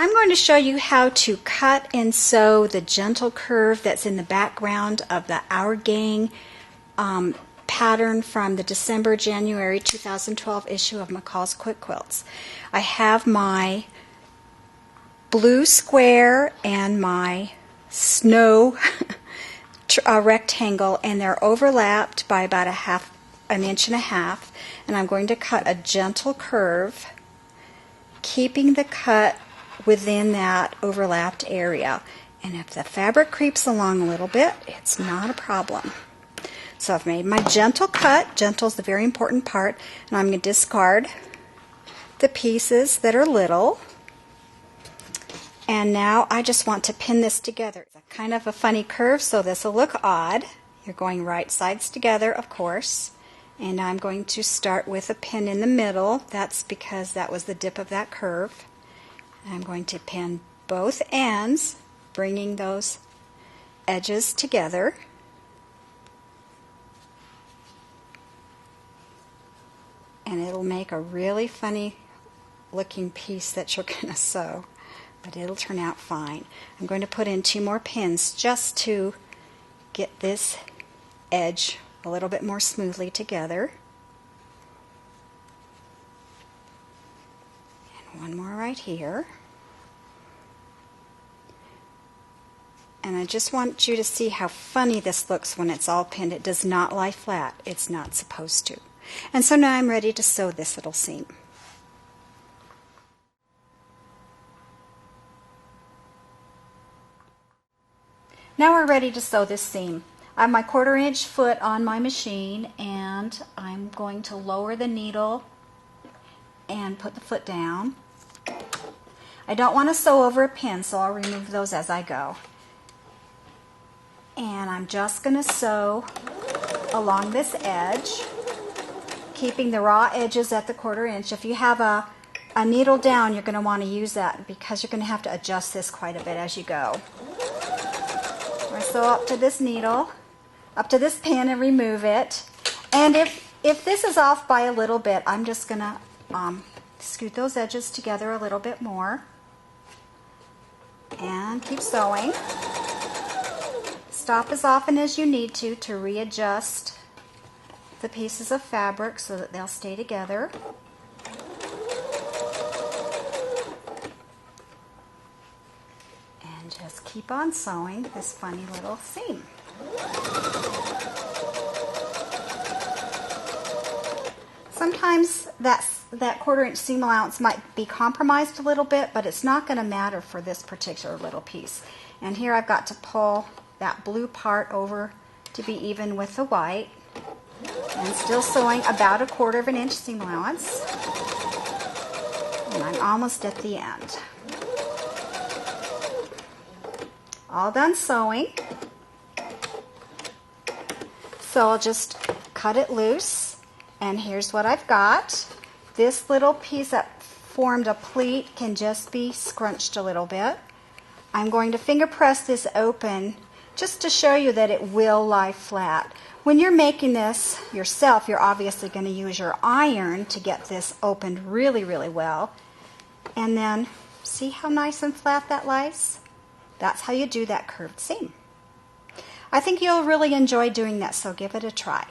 I'm going to show you how to cut and sew the gentle curve that's in the background of the Our Gang pattern from the December-January 2012 issue of McCall's Quick Quilts. I have my blue square and my snow rectangle, and they're overlapped by about an inch and a half, and I'm going to cut a gentle curve, keeping the cut within that overlapped area. And if the fabric creeps along a little bit, it's not a problem. So I've made my gentle cut. Gentle is the very important part, and I'm going to discard the pieces that are little. And now I just want to pin this together. It's kind of a funny curve, so this will look odd. You're going right sides together, of course. And I'm going to start with a pin in the middle. That's because that was the dip of that curve. I'm going to pin both ends, bringing those edges together. And it'll make a really funny looking piece that you're going to sew, but it'll turn out fine. I'm going to put in 2 more pins just to get this edge a little bit more smoothly together. And 1 more right here. And I just want you to see how funny this looks when it's all pinned. It does not lie flat. It's not supposed to. And so now I'm ready to sew this little seam. Now we're ready to sew this seam. I have my 1/4 inch foot on my machine, and I'm going to lower the needle and put the foot down. I don't want to sew over a pin, so I'll remove those as I go. And I'm just going to sew along this edge, keeping the raw edges at the 1/4 inch. If you have a needle down, you're going to want to use that because you're going to have to adjust this quite a bit as you go. I sew up to this needle, up to this pin, and remove it. And if this is off by a little bit, I'm just going to scoot those edges together a little bit more and keep sewing. Stop as often as you need to readjust the pieces of fabric so that they'll stay together. And just keep on sewing this funny little seam. Sometimes that 1/4 inch seam allowance might be compromised a little bit, but it's not going to matter for this particular little piece. And here I've got to pull that blue part over to be even with the white, and still sewing about a 1/4 inch seam allowance. And I'm almost at the end. All done sewing. So I'll just cut it loose, and here's what I've got. This little piece that formed a pleat can just be scrunched a little bit. I'm going to finger press this open just to show you that it will lie flat. When you're making this yourself, you're obviously going to use your iron to get this opened really, really well. And then see how nice and flat that lies? That's how you do that curved seam. I think you'll really enjoy doing that, so give it a try.